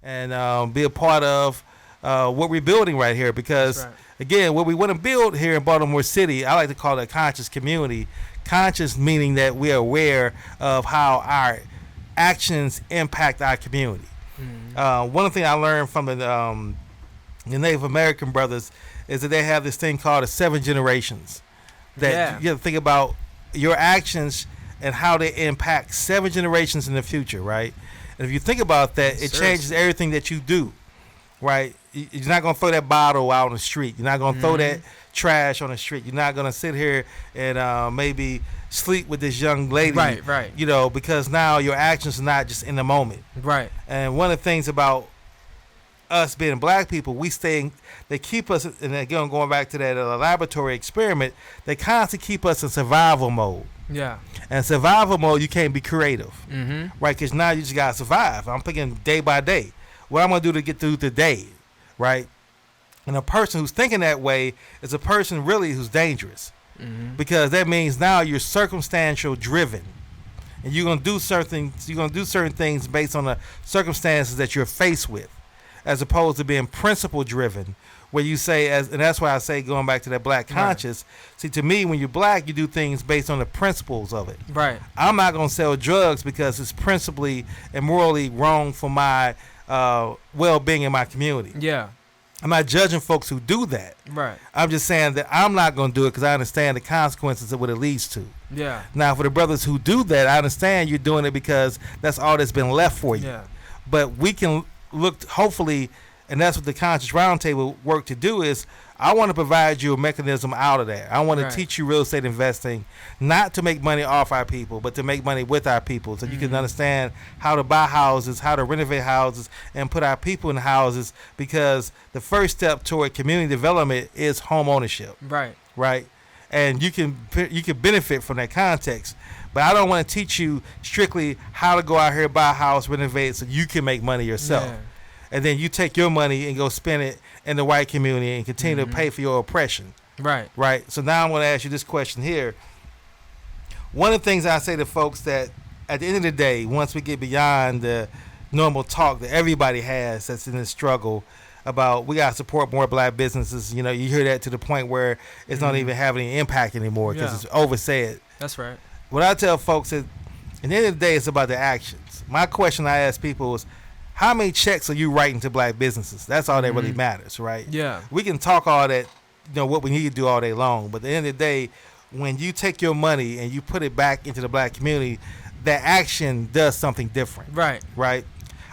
and be a part of what we're building right here. Because again, what we want to build here in Baltimore City, I like to call it a conscious community. Conscious meaning that we are aware of how our actions impact our community. One thing I learned from the Native American brothers is that they have this thing called the 7 generations. That you have to think about your actions and how they impact 7 generations in the future, right? And if you think about that, it changes everything that you do, right? You're not going to throw that bottle out on the street. You're not going to throw that trash on the street. You're not going to sit here and maybe sleep with this young lady. Right. You know, because now your actions are not just in the moment. Right. And one of the things about us being black people, they keep us, and again, going back to that laboratory experiment, they constantly keep us in survival mode. Yeah. And survival mode, you can't be creative. Right. Because now you just got to survive. I'm thinking day by day. What I'm going to do to get through the day, right? And a person who's thinking that way is a person really who's dangerous. Because that means now you're circumstantial driven. And you're going to do certain things based on the circumstances that you're faced with, as opposed to being principle driven, where you say, and that's why I say, going back to that black conscious, see, to me, when you're black, you do things based on the principles of it. Right. I'm not going to sell drugs because it's principally and morally wrong for my well-being in my community. Yeah. I'm not judging folks who do that. Right. I'm just saying that I'm not going to do it because I understand the consequences of what it leads to. Yeah. Now, for the brothers who do that, I understand you're doing it because that's all that's been left for you. Yeah. But we can look, hopefully, and that's what the Conscious Roundtable work to do is, I want to provide you a mechanism out of that. I want to teach you real estate investing, not to make money off our people, but to make money with our people, so you can understand how to buy houses, how to renovate houses, and put our people in houses, because the first step toward community development is home ownership. Right. And you can benefit from that context. But I don't want to teach you strictly how to go out here, buy a house, renovate, so you can make money yourself. Yeah. And then you take your money and go spend it in the white community and continue to pay for your oppression. Right. So now I'm going to ask you this question here. One of the things I say to folks, that at the end of the day, once we get beyond the normal talk that everybody has that's in this struggle about we got to support more black businesses, you know, you hear that to the point where it's not even having any impact anymore because it's oversaid. That's right. What I tell folks is, at the end of the day, it's about the actions. My question I ask people is, how many checks are you writing to black businesses? That's all that really matters, right? Yeah. We can talk all that, you know, what we need to do all day long, but at the end of the day, when you take your money and you put it back into the black community, that action does something different. Right.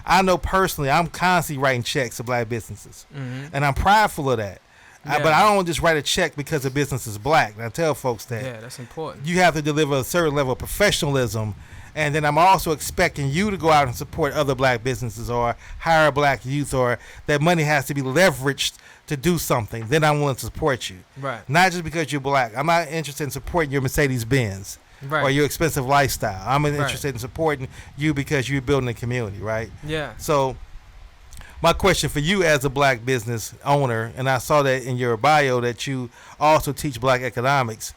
I know personally, I'm constantly writing checks to black businesses, and I'm prideful of that. But I don't just write a check because the business is black. And I tell folks that. Yeah, that's important. You have to deliver a certain level of professionalism. And then I'm also expecting you to go out and support other black businesses or hire black youth, or that money has to be leveraged to do something. Then I'm willing to support you. Right. Not just because you're black. I'm not interested in supporting your Mercedes-Benz or your expensive lifestyle. I'm interested in supporting you because you're building a community, right? Yeah. So my question for you as a black business owner, and I saw that in your bio that you also teach black economics,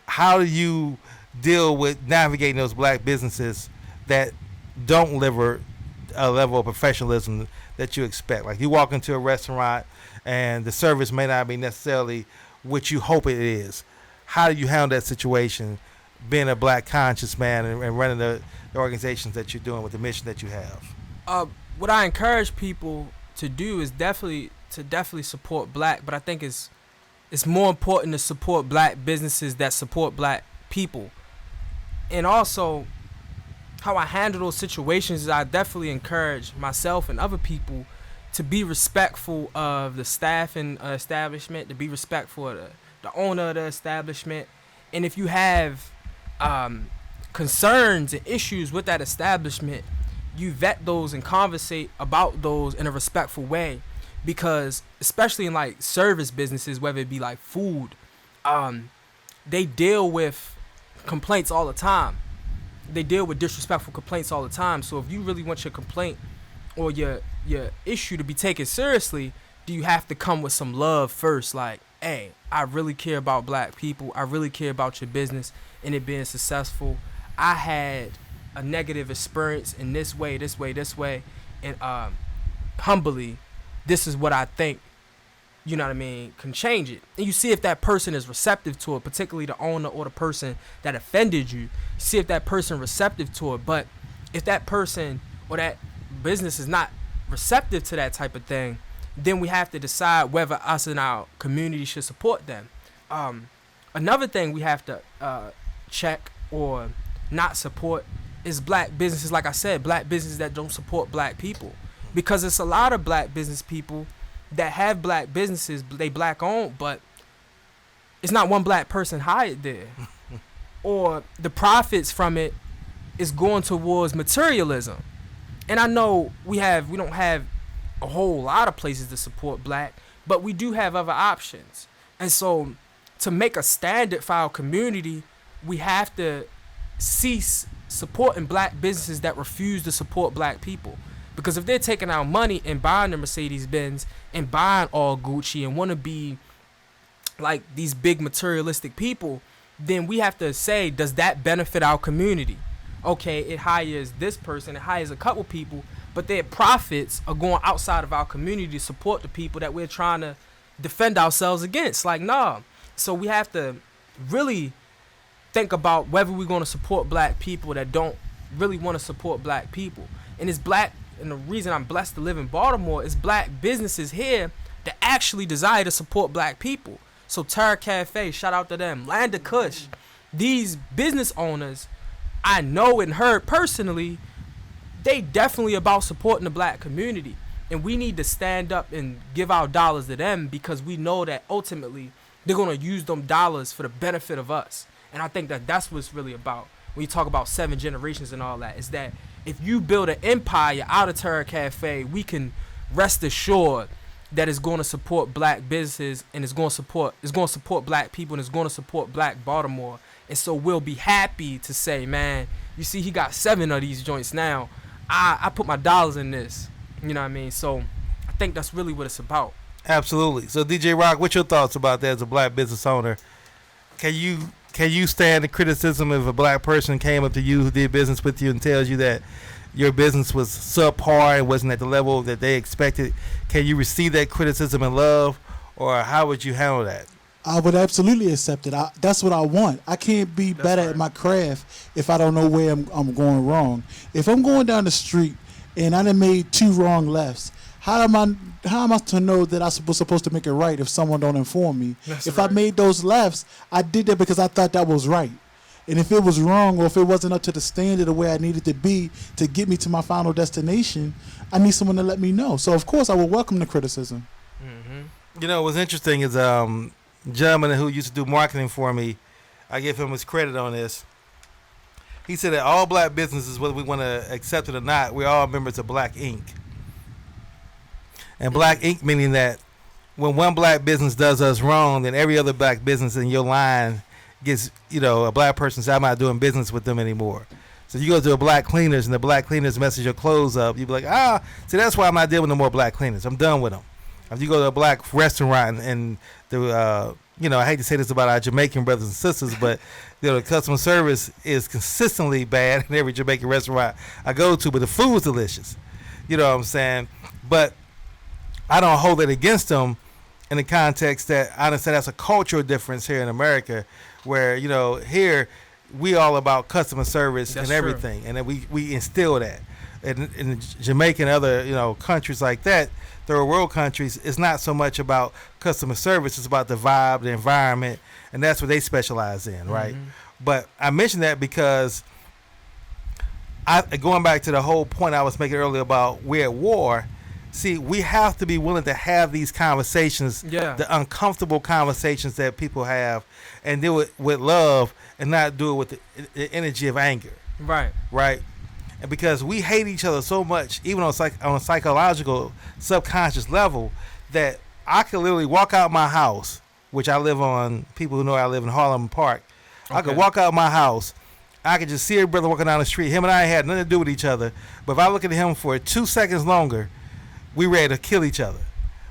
how do you deal with navigating those black businesses that don't deliver a level of professionalism that you expect? Like, you walk into a restaurant and the service may not be necessarily what you hope it is. How do you handle that situation, being a black conscious man and running the organizations that you're doing with the mission that you have? What I encourage people to do is definitely support black, but I think it's more important to support black businesses that support black people. And also, how I handle those situations is I definitely encourage myself and other people to be respectful of the staff and establishment, to be respectful of the owner of the establishment. And if you have concerns and issues with that establishment, you vet those and conversate about those in a respectful way. Because especially in like service businesses, whether it be like food, they deal with complaints all the time. They deal with disrespectful complaints all the time. So if you really want your complaint or your issue to be taken seriously, do you have to come with some love first? Like, hey, I really care about black people. I really care about your business and it being successful. I had a negative experience in this way, and humbly, this is what I think, you know what I mean, can change it. And you see if that person is receptive to it, particularly the owner or the person that offended you. See if that person receptive to it. But if that person or that business is not receptive to that type of thing, then we have to decide whether us and our community should support them. Another thing we have to check or not support is black businesses. Like I said, black businesses that don't support black people, because it's a lot of black business people that have black businesses, they black owned, but it's not one black person hired there, or the profits from it is going towards materialism. And I know we don't have a whole lot of places to support black, but we do have other options. And so to make a standard for our community, we have to cease supporting black businesses that refuse to support black people. Because if they're taking our money and buying the Mercedes-Benz and buying all Gucci and want to be like these big materialistic people, then we have to say, does that benefit our community? Okay, it hires this person, it hires a couple people, but their profits are going outside of our community to support the people that we're trying to defend ourselves against. Like, nah. So we have to really think about whether we're going to support black people that don't really want to support black people. And it's black, and the reason I'm blessed to live in Baltimore is black businesses here that actually desire to support black people. So Terra Cafe, shout out to them. Land of Kush. These business owners, I know and heard personally, they definitely about supporting the black community. And we need to stand up and give our dollars to them, because we know that ultimately they're going to use them dollars for the benefit of us. And I think that that's what it's really about. When you talk about 7 generations and all that, is that if you build an empire out of Terra Cafe, we can rest assured that it's going to support black businesses, and it's going to support black people, and it's going to support black Baltimore. And so we'll be happy to say, man, you see, he got 7 of these joints now. I put my dollars in this. You know what I mean? So I think that's really what it's about. Absolutely. So DJ Rock, what's your thoughts about that as a black business owner? Can you stand the criticism if a black person came up to you who did business with you and tells you that your business was subpar and wasn't at the level that they expected? Can you receive that criticism in love, or how would you handle that? I would absolutely accept it. That's what I want. I can't be better at my craft if I don't know where I'm going wrong. If I'm going down the street and I done made 2 wrong lefts, how am I to know that I was supposed to make it right if someone don't inform me? If I made those lefts, I did that because I thought that was right. And if it was wrong, or if it wasn't up to the standard of where I needed to be to get me to my final destination, I need someone to let me know. So of course I would welcome the criticism. Mm-hmm. You know, what's interesting is gentleman who used to do marketing for me, I give him his credit on this. He said that all black businesses, whether we want to accept it or not, we're all members of Black Inc. And Black Inc. meaning that when one black business does us wrong, then every other black business in your line gets, a black person says, I'm not doing business with them anymore. So you go to a Black Cleaners and the Black Cleaners messes your clothes up. You be like, see, that's why I'm not dealing with no more Black Cleaners. I'm done with them. If you go to a black restaurant and the I hate to say this about our Jamaican brothers and sisters, but the customer service is consistently bad in every Jamaican restaurant I go to, but the food's delicious. You know what I'm saying? But I don't hold it against them in the context that I understand that's a cultural difference here in America, where here we all about customer service and everything, and then we instill that. In Jamaica and other countries like that, third world countries, it's not so much about customer service, it's about the vibe, the environment, and that's what they specialize in, right? But I mention that because going back to the whole point I was making earlier about we're at war. See, we have to be willing to have these conversations, the uncomfortable conversations that people have, and do it with love and not do it with the energy of anger. Right. And because we hate each other so much, even on a psychological, subconscious level, that I could literally walk out my house, which I live on, people who know I live in Harlem Park. Okay. I could walk out my house. I could just see a brother walking down the street. Him and I had nothing to do with each other. But if I look at him for 2 seconds longer, we ready to kill each other.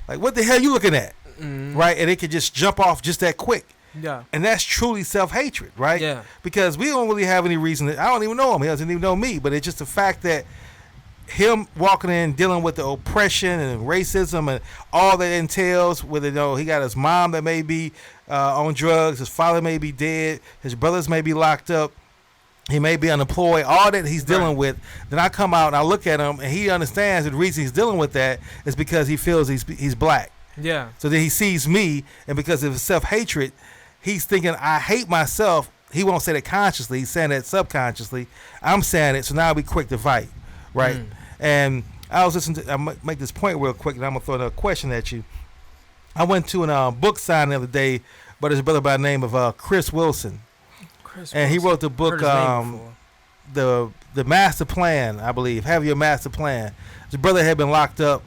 Like, what the hell you looking at? Right? And it could just jump off just that quick. Yeah. And that's truly self-hatred, right? Yeah. Because we don't really have any reason. I don't even know him. He doesn't even know me. But it's just the fact that him walking in, dealing with the oppression and racism and all that entails, whether he got his mom that may be on drugs, his father may be dead, his brothers may be locked up, he may be unemployed, all that he's dealing with. Then I come out and I look at him, and he understands that the reason he's dealing with that is because he feels he's black. Yeah. So then he sees me, and because of his self-hatred, he's thinking I hate myself. He won't say that consciously. He's saying that subconsciously. I'm saying it, so now I'll be quick to fight, right? And I was listening to, I'll make this point real quick, and I'm going to throw another question at you. I went to a book signing the other day, but there's a brother by the name of Chris Wilson. And he wrote the book, the Master Plan, I believe. Have Your Master Plan. His brother had been locked up,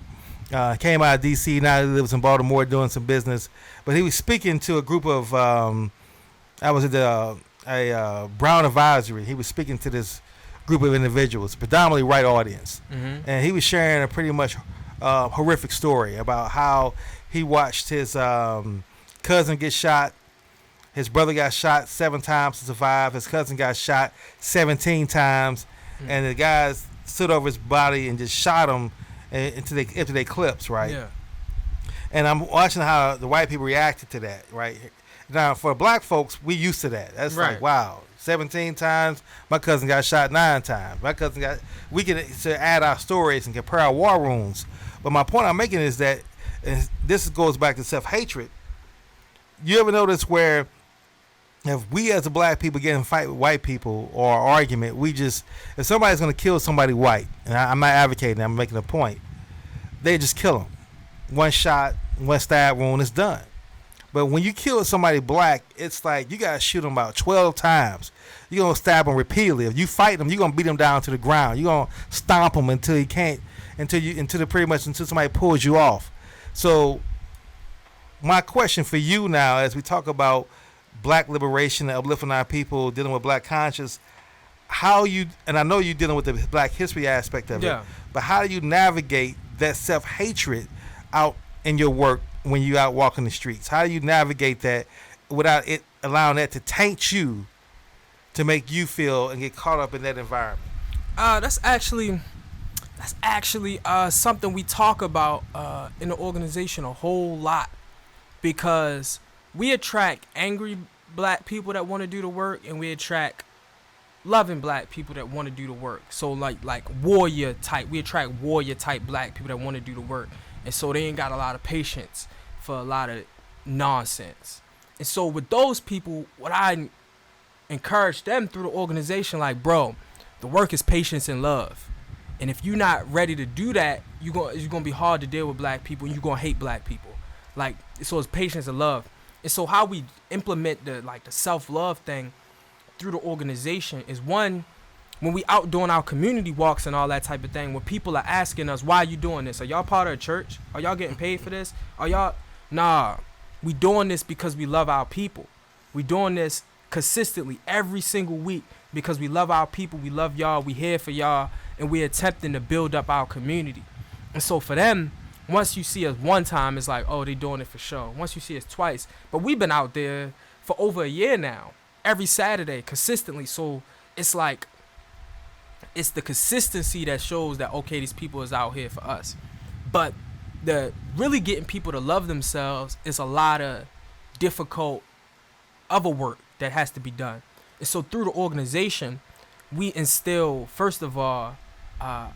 came out of D.C., now he lives in Baltimore doing some business. But he was speaking to a group of, I was at a Brown Advisory. He was speaking to this group of individuals, predominantly white audience. And he was sharing a pretty much horrific story about how he watched his cousin get shot. His brother got shot 7 times to survive. His cousin got shot 17 times. And the guys stood over his body and just shot him into their clips, right? Yeah. And I'm watching how the white people reacted to that, right? Now, for black folks, we used to that. That's right. Like, wow, 17 times. My cousin got shot 9 times. We can add our stories and compare our war wounds. But my point I'm making is that, and this goes back to self-hatred. You ever notice where if we as a black people get in a fight with white people or argument, if somebody's going to kill somebody white, and I'm not advocating, I'm making a point, they just kill them. 1 shot, 1 stab wound, it's done. But when you kill somebody black, it's like you got to shoot them about 12 times. You're going to stab them repeatedly. If you fight them, you're going to beat them down to the ground. You're going to stomp them until you can't, until somebody pulls you off. So my question for you now, as we talk about black liberation and uplifting our people, dealing with black conscience, and I know you're dealing with the black history aspect of it, but how do you navigate that self-hatred out in your work when you out walking the streets? How do you navigate that without it allowing that to taint you, to make you feel and get caught up in that environment? That's actually something we talk about in the organization a whole lot, because we attract angry black people that want to do the work, and we attract loving black people that want to do the work. So like warrior type, we attract warrior type black people that want to do the work, and so they ain't got a lot of patience for a lot of nonsense. And so with those people, what I encourage them through the organization, like, bro, the work is patience and love. And if you're not ready to do that, it's gonna be hard to deal with black people, and you're gonna hate black people. Like, so it's patience and love. And so how we implement the self-love thing through the organization is, one, when we out doing our community walks and all that type of thing, when people are asking us, why are you doing this? Are y'all part of a church? Are y'all getting paid for this? Nah, we doing this because we love our people. We doing this consistently every single week because we love our people, we love y'all, we here for y'all, and we're attempting to build up our community. And so for them, once you see us 1 time, it's like, oh, they doing it for sure. Once you see us twice. But we've been out there for over a year now, every Saturday, consistently. So it's like, it's the consistency that shows that, okay, these people is out here for us. But the really getting people to love themselves is a lot of difficult other work that has to be done. And so through the organization, we instill, first of all, a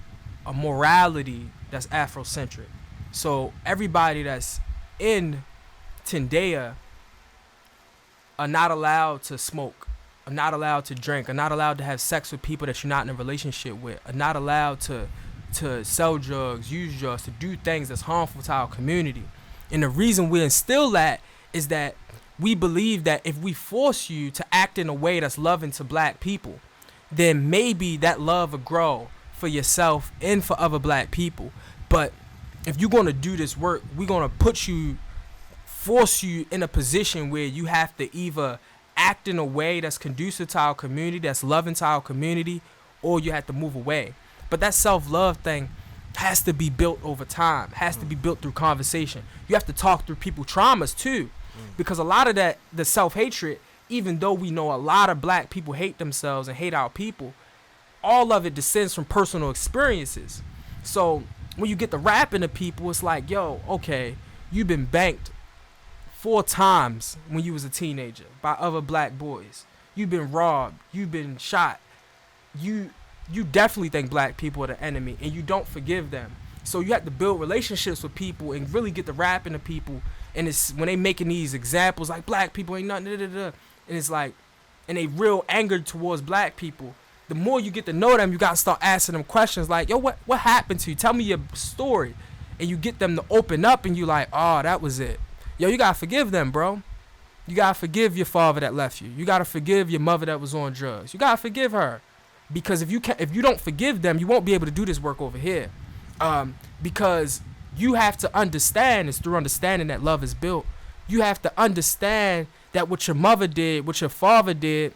morality that's Afrocentric. So everybody that's in Tendea are not allowed to smoke, are not allowed to drink, are not allowed to have sex with people that you're not in a relationship with, are not allowed to sell drugs, use drugs, to do things that's harmful to our community. And the reason we instill that is that we believe that if we force you to act in a way that's loving to black people, then maybe that love will grow for yourself and for other black people. But if you're going to do this work, we're going to force you in a position where you have to either act in a way that's conducive to our community, that's loving to our community, or you have to move away. But that self-love thing has to be built over time, has to be built through conversation. You have to talk through people's traumas too, because a lot of that, the self-hatred, even though we know a lot of black people hate themselves and hate our people, all of it descends from personal experiences. So when you get the rapping to people, it's like, yo, okay, you've been banked 4 times when you was a teenager by other black boys. You've been robbed. You've been shot. You definitely think black people are the enemy, and you don't forgive them. So you have to build relationships with people and really get the rapping to people. And it's when they making these examples like black people ain't nothing, and it's like, and they real angered towards black people. The more you get to know them, you gotta start asking them questions like, yo, what happened to you? Tell me your story. And you get them to open up, and you like, oh, that was it. Yo, you gotta forgive them, bro. You gotta forgive your father that left you. You gotta forgive your mother that was on drugs. You gotta forgive her, because if you don't forgive them, you won't be able to do this work over here. Because you have to understand, it's through understanding that love is built. You have to understand that what your mother did, what your father did,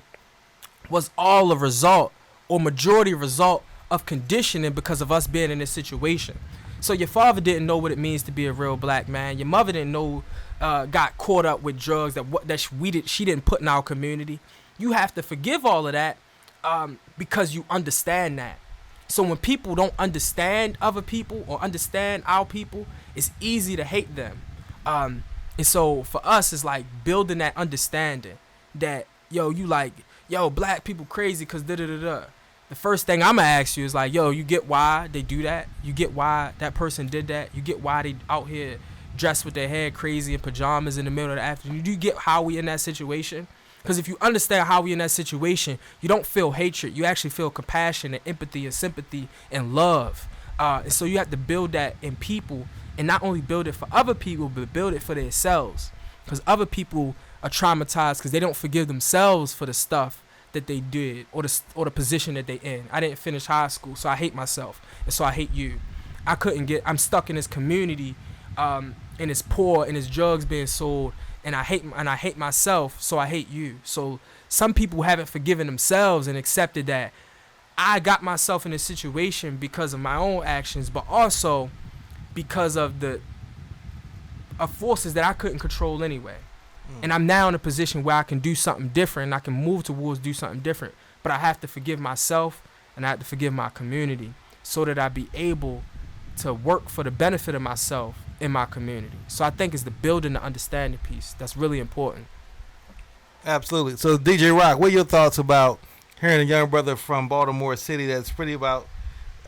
was all a result or majority result of conditioning because of us being in this situation. So your father didn't know what it means to be a real black man. Your mother didn't know, got caught up with drugs she didn't put in our community. You have to forgive all of that because you understand that. So when people don't understand other people or understand our people, it's easy to hate them. And so for us, it's like building that understanding that, yo, black people crazy because da-da-da-da. The first thing I'm going to ask you is like, yo, you get why they do that? You get why that person did that? You get why they out here dressed with their hair crazy in pajamas in the middle of the afternoon? Do you get how we in that situation? Because if you understand how we in that situation, you don't feel hatred. You actually feel compassion and empathy and sympathy and love. And so you have to build that in people, and not only build it for other people, but build it for themselves. Because other people are traumatized because they don't forgive themselves for the stuff that they did or the position that they in. I didn't finish high school, so I hate myself, and so I hate you. I'm stuck in this community, and it's poor, and it's drugs being sold, and I hate myself, so I hate you. So some people haven't forgiven themselves and accepted that I got myself in this situation because of my own actions, but also because of forces that I couldn't control anyway. And I'm now in a position where I can do something different, and I can move towards do something different. But I have to forgive myself, and I have to forgive my community so that I be able to work for the benefit of myself in my community. So I think it's the building, the understanding piece that's really important. Absolutely. So DJ Rock, what are your thoughts about hearing a young brother from Baltimore City that's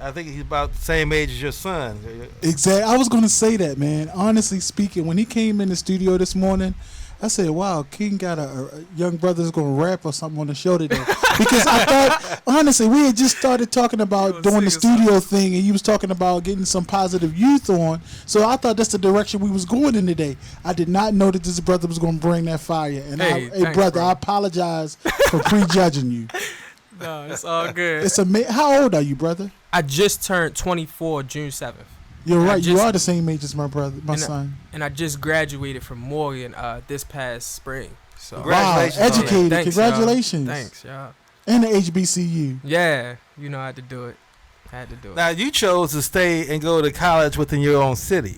I think he's about the same age as your son? Exactly. I was going to say that, man. Honestly speaking, when he came in the studio this morning, I said, wow, King got a young brother that's going to rap or something on the show today. Because I thought, honestly, we had just started talking about doing the studio thing, and you was talking about getting some positive youth on. So I thought that's the direction we was going in today. I did not know that this brother was going to bring that fire. And hey, thanks, brother, bro. I apologize for prejudging you. No, it's all good. It's How old are you, brother? I just turned 24 June 7th. You're right. You are the same age as my brother, my son. And I just graduated from Morgan this past spring. So Congratulations. Wow, educated. Thanks, Congratulations. y'all. Thanks, y'all. And the HBCU. Yeah, I had to do it. Now you chose to stay and go to college within your own city,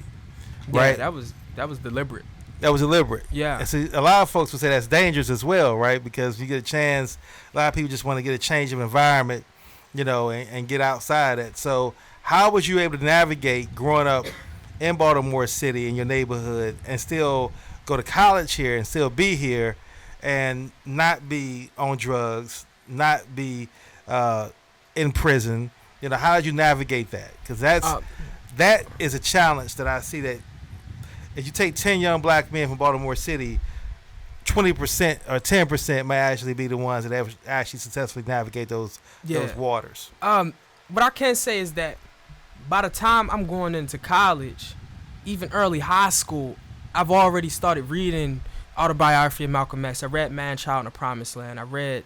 right? Yeah, that was deliberate. That was deliberate. Yeah. And see, a lot of folks would say that's dangerous as well, right? Because you get a chance. A lot of people just want to get a change of environment, and get outside it. So how was you able to navigate growing up in Baltimore City in your neighborhood and still go to college here and still be here and not be on drugs, not be in prison? How did you navigate that? Because that is a challenge that I see, that if you take 10 young black men from Baltimore City, 20% or 10% may actually be the ones that actually successfully navigate those waters. What I can say is that by the time I'm going into college, even early high school, I've already started reading autobiography of Malcolm X. I read Man, Child, and the Promised Land. I read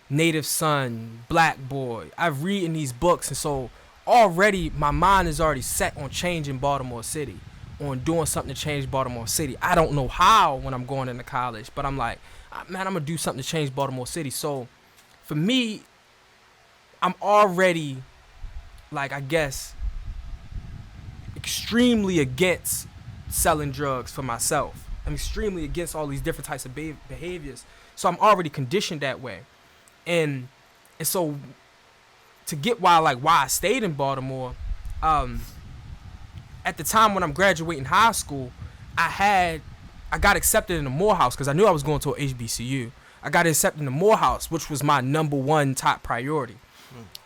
Native Son, Black Boy. I've read these books, and so already my mind is already set on changing Baltimore City, on doing something to change Baltimore City. I don't know how when I'm going into college, but I'm like, man, I'm going to do something to change Baltimore City. So for me, I'm already, I guess, extremely against selling drugs for myself. I'm extremely against all these different types of behaviors. So I'm already conditioned that way. And so to get why I stayed in Baltimore, at the time when I'm graduating high school, I got accepted in the Morehouse because I knew I was going to a HBCU. I got accepted in the Morehouse, which was my number one top priority.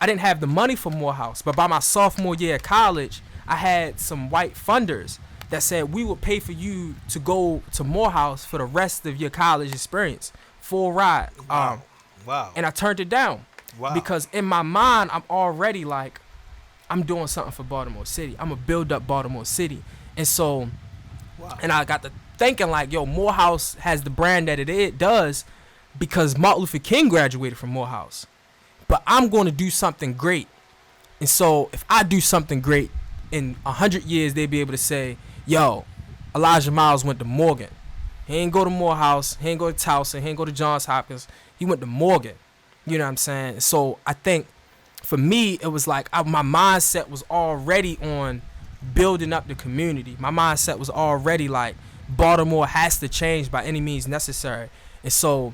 I didn't have the money for Morehouse, but by my sophomore year of college, I had some white funders that said we would pay for you to go to Morehouse for the rest of your college experience, full ride. Wow. And I turned it down. Wow. Because in my mind, I'm already like, I'm doing something for Baltimore City. I'm going to build up Baltimore City. And so, and I got to thinking like, yo, Morehouse has the brand that it does because Martin Luther King graduated from Morehouse. But I'm going to do something great. And so if I do something great, in 100 years, they'd be able to say, yo, Elijah Miles went to Morgan. He ain't go to Morehouse. He ain't go to Towson. He ain't go to Johns Hopkins. He went to Morgan. You know what I'm saying? So I think for me, it was like my mindset was already on building up the community. My mindset was already like Baltimore has to change by any means necessary. And so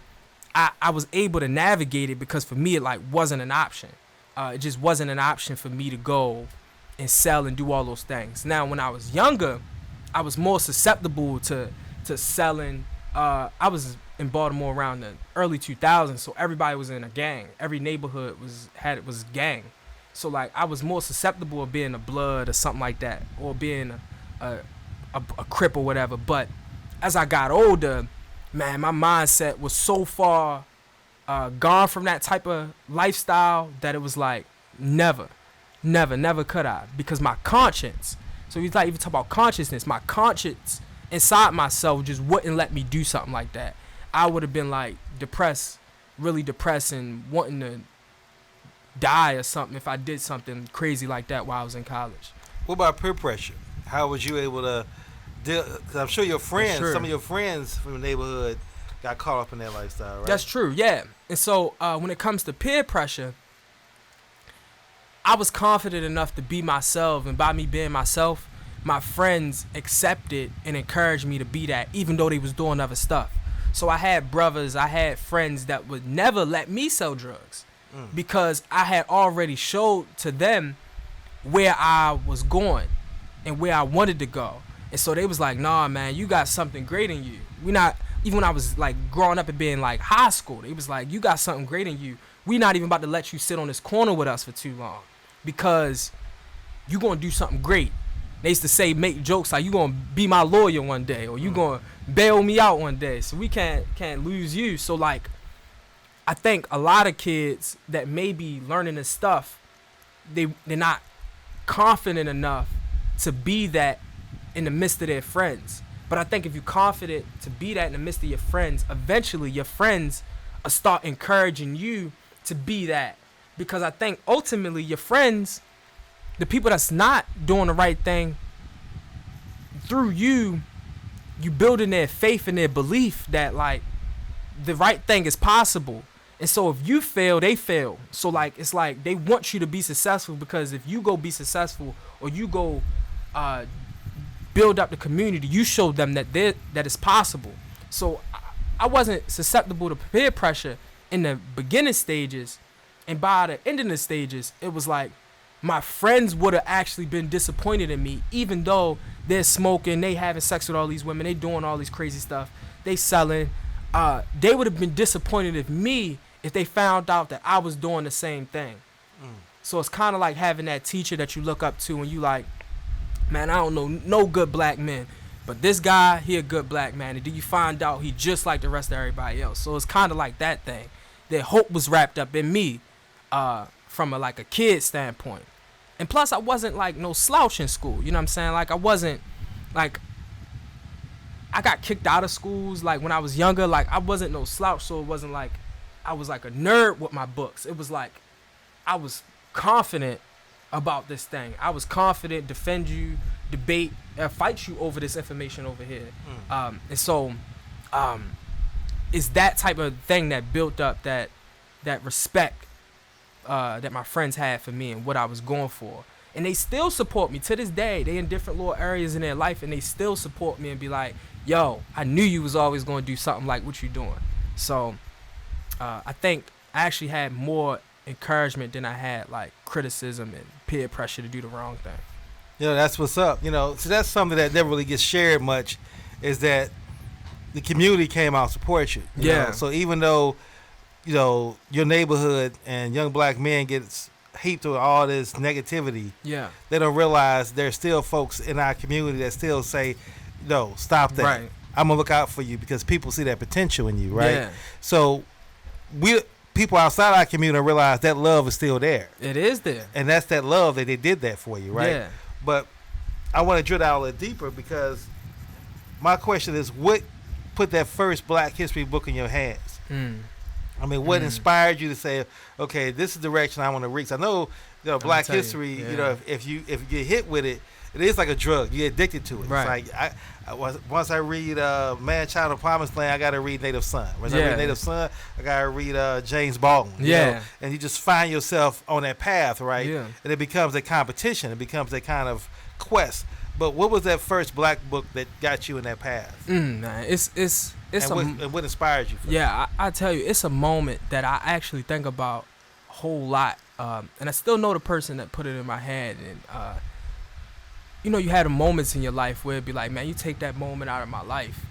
I was able to navigate it because for me, it like wasn't an option. It just wasn't an option for me to go and sell and do all those things. Now, when I was younger, I was more susceptible to selling. I was in Baltimore around the early 2000s, so everybody was in a gang. Every neighborhood was gang. So like I was more susceptible of being a blood or something like that, or being a Crip or whatever. But as I got older, man, my mindset was so far gone from that type of lifestyle that it was like never could I, because my conscience. So he's like even talk about consciousness. My conscience inside myself just wouldn't let me do something like that. I would have been like depressed, really depressed, and wanting to die or something if I did something crazy like that while I was in college. What about peer pressure? How was you able to deal? Because I'm sure your friends, some of your friends from the neighborhood got caught up in that lifestyle, right? That's true, yeah. And so when it comes to peer pressure, I was confident enough to be myself, and by me being myself, my friends accepted and encouraged me to be that, even though they was doing other stuff. So I had brothers, I had friends that would never let me sell drugs because I had already showed to them where I was going and where I wanted to go. And so they was like, nah, man, you got something great in you. We not, even when I was like growing up and being like high school, they was like, you got something great in you. We not even about to let you sit on this corner with us for too long because you gonna do something great. They used to say, make jokes like you gonna be my lawyer one day, or you gonna bail me out one day, so we can't lose you. So like, I think a lot of kids that may be learning this stuff, they're not confident enough to be that in the midst of their friends. But I think if you're confident to be that in the midst of your friends, eventually your friends will start encouraging you to be that. Because I think ultimately your friends, the people that's not doing the right thing, through you building their faith and their belief that like the right thing is possible. And so if you fail, they fail. So like it's like they want you to be successful, because if you go be successful or you go build up the community, you show them that it's possible. So I wasn't susceptible to peer pressure in the beginning stages, and by the end of the stages, it was like my friends would have actually been disappointed in me, even though they're smoking, they having sex with all these women, they doing all this crazy stuff, they selling. They would have been disappointed if they found out that I was doing the same thing. So it's kind of like having that teacher that you look up to and you like, man, I don't know no good black men, but this guy, he a good black man. And then you find out he just like the rest of everybody else. So it's kind of like that thing. Their hope was wrapped up in me from a kid standpoint. And plus, I wasn't like no slouch in school. You know what I'm saying? Like I wasn't like, I got kicked out of schools like when I was younger. Like I wasn't no slouch, so it wasn't like I was like a nerd with my books. It was like I was confident about this thing. I was confident, defend you, debate, fight you over this information over here. And so it's that type of thing that built up that respect that my friends had for me and what I was going for. And they still support me to this day. They in different little areas in their life, and they still support me and be like, yo, I knew you was always going to do something like what you doing. So I think I actually had more encouragement than I had like criticism and peer pressure to do the wrong thing. That's what's up. So that's something that never really gets shared much, is that the community came out to support you. You know? So even though, your neighborhood and young black men gets heaped with all this negativity, they don't realize there's still folks in our community that still say, no, stop that. Right. I'm gonna look out for you, because people see that potential in you, right? Yeah. So people outside our community realize that love is still there. It is there. And that's that love that they did that for you, right? Yeah. But I want to drill down a little deeper, because my question is, what put that first Black History book in your hands? I mean, what inspired you to say, okay, this is the direction I want to reach? I know, Black History, if you get hit with it, it is like a drug. You get addicted to it. Right. It's like once I read Man, Child of Promised Land, I got to read Native Son. Once I read Native Son, I got to read James Baldwin. And you just find yourself on that path, right? Yeah. And it becomes a competition. It becomes a kind of quest. But what was that first Black book that got you in that path? Man, it's and what inspired you? I tell you, it's a moment that I actually think about a whole lot. And I still know the person that put it in my head. And you had moments in your life where it'd be like, man, you take that moment out of my life,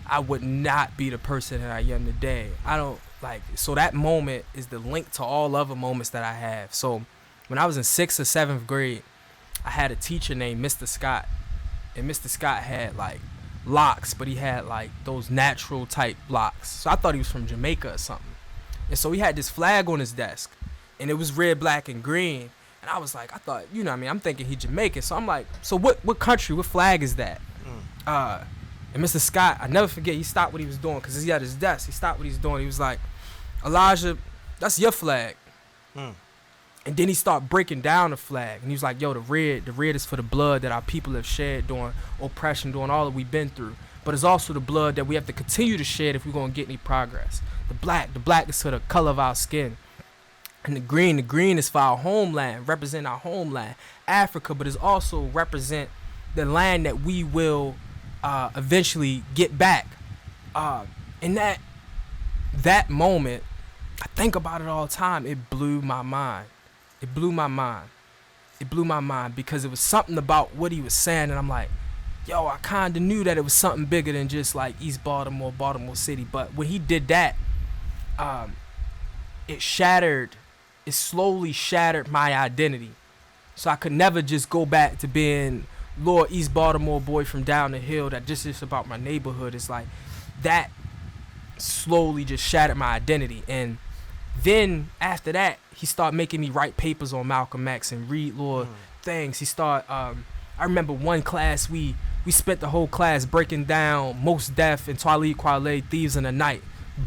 I would not be the person that I am today. I don't so that moment is the link to all other moments that I have. So when I was in 6th or 7th grade, I had a teacher named Mr. Scott, and Mr. Scott had locks, but he had those natural type locks. So I thought he was from Jamaica or something. And so he had this flag on his desk, and it was red, black, and green. And I was like, I thought, I'm thinking he Jamaican. So I'm like, so what country, what flag is that? And Mr. Scott, I never forget, he stopped what he was doing, because he had his desk. He stopped what he was doing. He was like, Elijah, that's your flag. And then he started breaking down the flag. And he was like, yo, the red is for the blood that our people have shed during oppression, during all that we've been through. But it's also the blood that we have to continue to shed if we're going to get any progress. The black is for the color of our skin. And the green is for our homeland, represent our homeland, Africa, but it's also represent the land that we will eventually get back. In that moment, I think about it all the time. It blew my mind. It blew my mind because it was something about what he was saying, and I'm like, yo, I kind of knew that it was something bigger than just East Baltimore, Baltimore City. But when he did that, it slowly shattered my identity. So I could never just go back to being Lord East Baltimore boy from down the hill that just is about my neighborhood. It's like that slowly just shattered my identity. And then after that, he started making me write papers on Malcolm X and read little things. He started, I remember one class, we spent the whole class breaking down Mos Def and Talib Kweli, Thieves in the Night.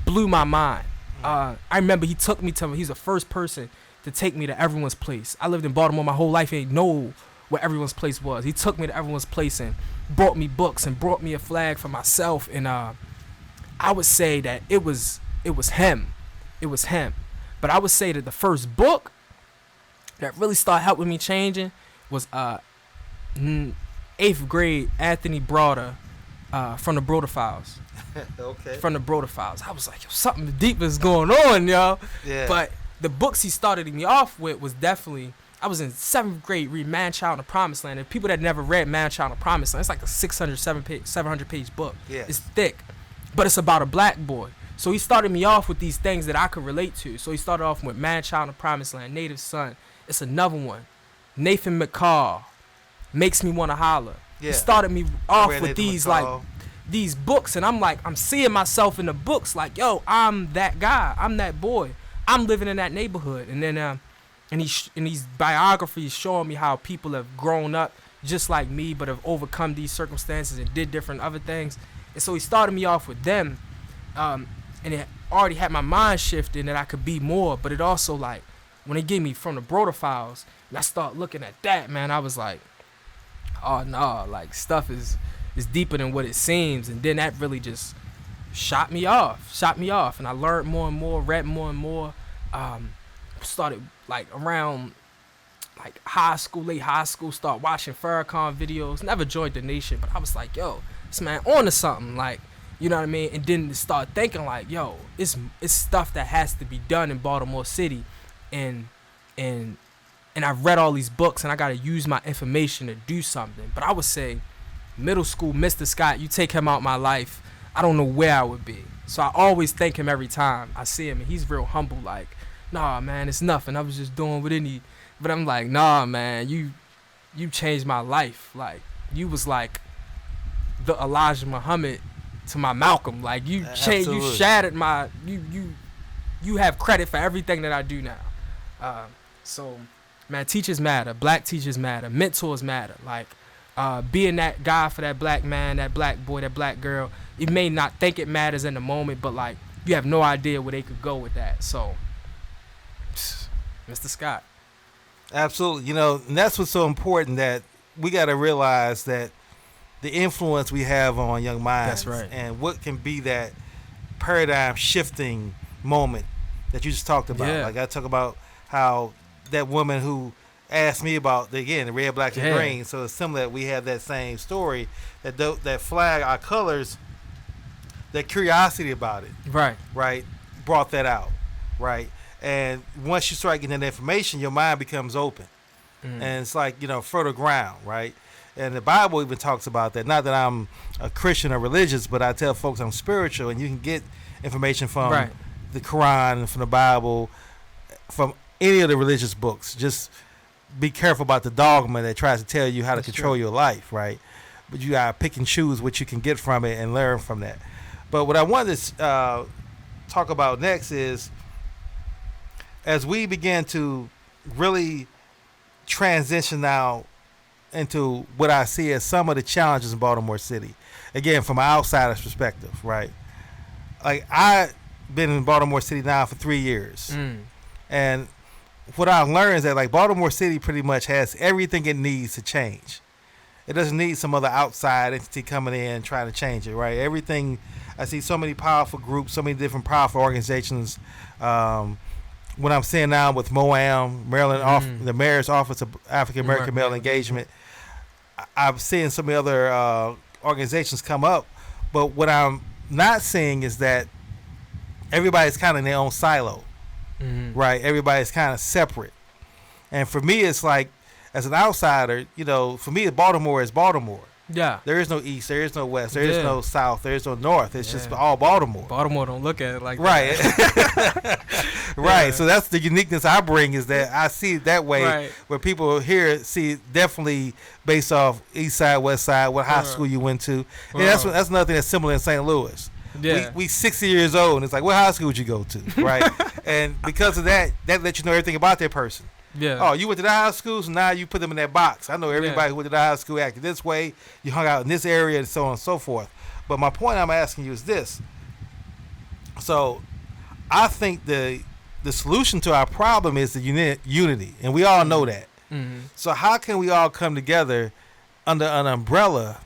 Blew my mind. I remember he took me to, he's the first person to take me to Everyone's Place. I lived in Baltimore my whole life, ain't know what Everyone's Place was. He took me to Everyone's Place and brought me books and brought me a flag for myself. And I would say that it was him. It was him. But I would say that the first book that really started helping me changing was 8th grade Anthony Broder from the Broder Files. Okay. From the Broder Files. I was like, yo, something deep is going on, yo. Yeah. But the books he started me off with was definitely, I was in 7th grade reading Man, Child in the Promised Land. And people that never read Man, Child in the Promised Land, it's like a 700 page book. Yeah. It's thick. But it's about a black boy. So he started me off with these things that I could relate to. So he started off with Man, Child in the Promised Land, Native Son. It's another one. Nathan McCall, Makes Me Wanna Holler. Yeah. He started me off with Nathan these McCall. these books, and I'm like, I'm seeing myself in the books, like, yo, I'm that guy, I'm that boy, I'm living in that neighborhood. And then and these biographies showing me how people have grown up just like me, but have overcome these circumstances and did different other things. And so he started me off with them, and it already had my mind shifting that I could be more. But it also, like, when they gave me From the Broder Files, and I start looking at that, man, I was like, oh no, like, stuff is deeper than what it seems. And then that really just shot me off. And I learned more and more, read more and more. Started like around like late high school, start watching Farrakhan videos. Never joined the nation, but I was like, yo, this man on to something, like, you know what I mean? And then start thinking like, yo, it's stuff that has to be done in Baltimore City. and and and I've read all these books and I gotta use my information to do something. But I would say, middle school, Mr. Scott, you take him out my life, I don't know where I would be. So I always thank him every time I see him, and he's real humble. Like, nah, man, it's nothing. I was just doing what it need. But I'm like, nah, man, you changed my life. Like, you was like the Elijah Muhammad to my Malcolm. Like, you changed, you shattered my, you have credit for everything that I do now. So, man, teachers matter. Black teachers matter. Mentors matter. Like, being that guy for that black man, that black boy, that black girl, you may not think it matters in the moment, but like, you have no idea where they could go with that. So, Mr. Scott. Absolutely. You know, and that's what's so important, that we got to realize that the influence we have on young minds, that's right, and what can be that paradigm shifting moment that you just talked about. Yeah. Like, I talk about how that woman who asked me about the red, black, and green. So it's similar that we have that same story, that flag, our colors, that curiosity about it, right, brought that out, right. And once you start getting that information, your mind becomes open, and it's like, fertile ground, right. And the Bible even talks about that. Not that I'm a Christian or religious, but I tell folks I'm spiritual, and you can get information from the Quran, from the Bible, from any of the religious books. Just be careful about the dogma that tries to tell you how to control your life, right? But you gotta pick and choose what you can get from it and learn from that. But what I wanted to talk about next is, as we begin to really transition now into what I see as some of the challenges in Baltimore City, again, from an outsider's perspective, right? Like, I've been in Baltimore City now for 3 years, and what I learned is that, like, Baltimore City pretty much has everything it needs to change. It doesn't need some other outside entity coming in and trying to change it, right? Everything, I see so many powerful groups, so many different powerful organizations. What I'm seeing now with MOAM, Maryland, the Mayor's Office of African American Male Engagement, I'm seeing some of the other organizations come up. But what I'm not seeing is that everybody's kind of in their own silo, right? Everybody's kind of separate. And for me, it's like, as an outsider, for me, Baltimore is Baltimore. Yeah. There is no east, there is no west, there is no south, there is no north. It's just all Baltimore. Baltimore don't look at it like that. Right. So that's the uniqueness I bring, is that I see it that way, where people here see it definitely based off east side, west side, what high school you went to. And that's another thing that's similar in St. Louis. Yeah. We 60 years old, and it's like, what high school would you go to, right? And because of that lets you know everything about that person. Yeah. Oh, you went to the high school, so now you put them in that box. I know everybody who went to the high school acted this way. You hung out in this area, and so on and so forth. But my point I'm asking you is this. So I think the solution to our problem is the unity, and we all know that. So how can we all come together under an umbrella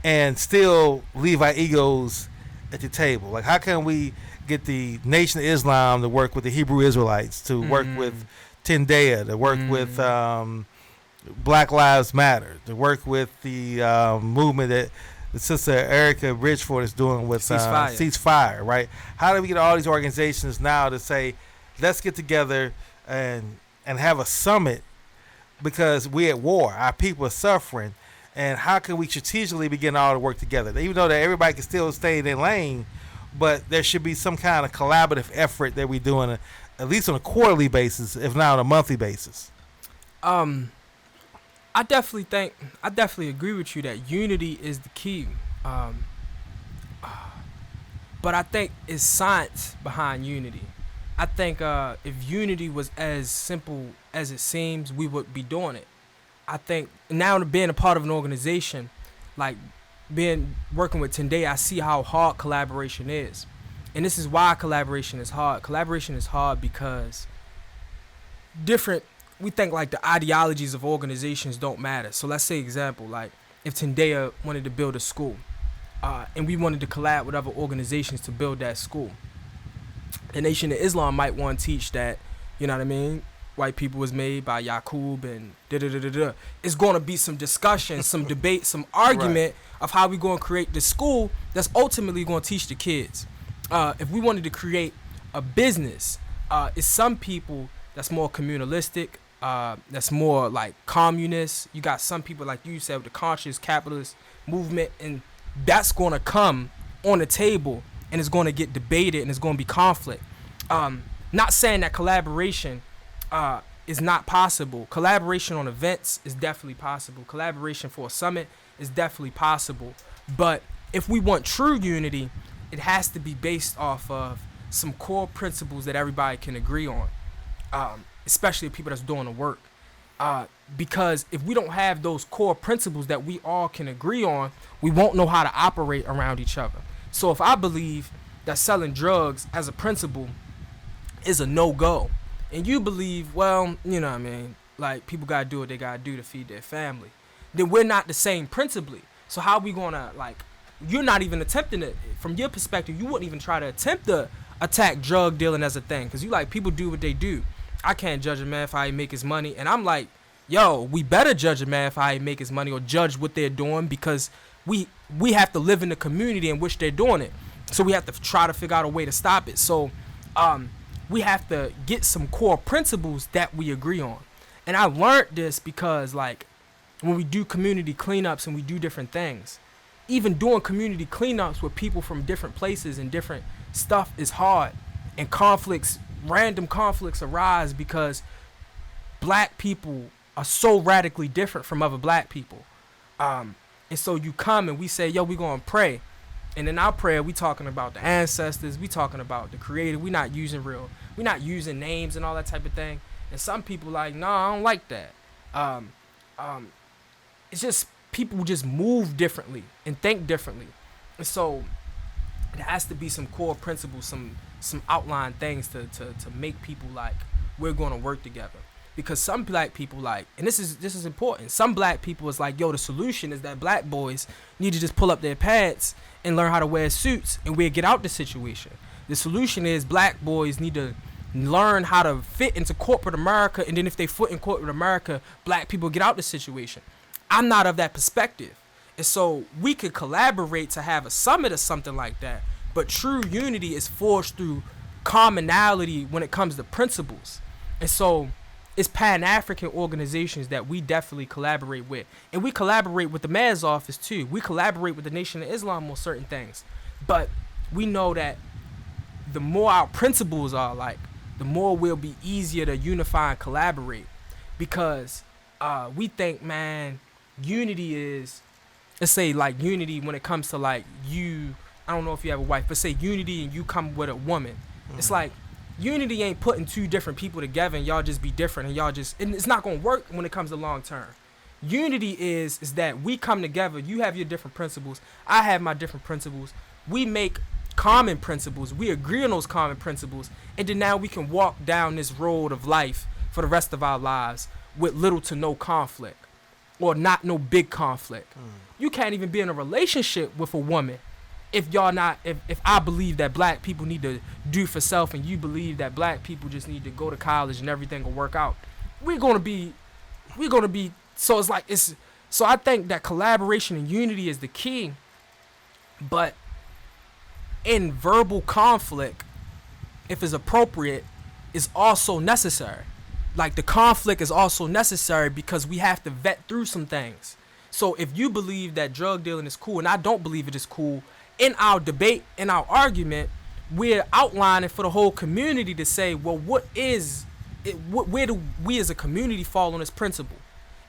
and still leave our egos at the table? Like, how can we get the Nation of Islam to work with the Hebrew Israelites, to work with Tendaya, to work with Black Lives Matter, to work with the movement that the sister Erica Bridgeford is doing with Ceasefire, right? How do we get all these organizations now to say, let's get together and have a summit, because we're at war, our people are suffering, and how can we strategically begin all to work together? Even though that everybody can still stay in their lane, but there should be some kind of collaborative effort that we're doing, at least on a quarterly basis, if not on a monthly basis. I definitely agree with you that unity is the key. But I think it's science behind unity. I think if unity was as simple as it seems, we would be doing it. I think now, being a part of an organization, like working with Tendaya, I see how hard collaboration is. And this is why collaboration is hard. Collaboration is hard because we think like the ideologies of organizations don't matter. So let's say example, like if Tendaya wanted to build a school, and we wanted to collab with other organizations to build that school. The Nation of Islam might want to teach that, you know what I mean, white people was made by Yaqub and da-da-da-da-da. It's going to be some discussion, some debate, some argument of how we're going to create the school that's ultimately going to teach the kids. If we wanted to create a business, It's some people that's more communalistic, that's more like communist. You got some people, like you said, with the conscious capitalist movement, and that's going to come on the table, and it's going to get debated, and it's going to be conflict. Not saying that collaboration is not possible. Collaboration on events is definitely possible. Collaboration for a summit is definitely possible. But if we want true unity, it has to be based off of some core principles that everybody can agree on, especially people that's doing the work. Because if we don't have those core principles that we all can agree on, we won't know how to operate around each other. So if I believe that selling drugs as a principle is a no-go, and you believe, well, you know what I mean, like people gotta do what they gotta do to feed their family, then we're not the same principally. So how are we gonna, like, you're not even attempting it. From your perspective, you wouldn't even try to attempt to attack drug dealing as a thing, because you like, people do what they do. I can't judge a man for how he make his money, and I'm like, yo, we better judge a man for how he make his money, or judge what they're doing, because we have to live in the community in which they're doing it. So we have to try to figure out a way to stop it. So we have to get some core principles that we agree on. And I learned this because, like, when we do community cleanups and we do different things, even doing community cleanups with people from different places and different stuff is hard. And random conflicts arise because black people are so radically different from other black people. And so you come and we say, yo, we gonna pray. And in our prayer, we talking about the ancestors, we talking about the creator. We're not using names and all that type of thing. And some people like, no, I don't like that. It's just people just move differently and think differently. And so it has to be some core principles, some outline things to make people like, we're going to work together. Because some black people like, and this is important, some black people is like, yo, the solution is that black boys need to just pull up their pants and learn how to wear suits, and we'll get out the situation. The solution is black boys need to learn how to fit into corporate America, and then if they fit in corporate America, black people get out the situation. I'm not of that perspective. And so we could collaborate to have a summit or something like that, but true unity is forged through commonality when it comes to principles. And so it's Pan-African organizations that we definitely collaborate with. And we collaborate with the mayor's office too. We collaborate with the Nation of Islam on certain things. But we know that the more our principles are like, the more we'll be easier to unify and collaborate. Because we think, man, unity is, let's say like unity when it comes to like you, I don't know if you have a wife, but say unity and you come with a woman. It's like, unity ain't putting two different people together and y'all just be different and it's not gonna work when it comes to long term. Unity is that we come together, you have your different principles, I have my different principles, we make common principles, we agree on those common principles, and then now we can walk down this road of life for the rest of our lives with little to no conflict, or not no big conflict. You can't even be in a relationship with a woman if y'all not, if I believe that black people need to do for self and you believe that black people just need to go to college and everything will work out, we're gonna be, so it's like, so I think that collaboration and unity is the key, but in verbal conflict, if it's appropriate, is also necessary. Like the conflict is also necessary because we have to vet through some things. So if you believe that drug dealing is cool and I don't believe it is cool, in our debate, in our argument, we're outlining for the whole community to say, well, what is it, where do we as a community fall on this principle?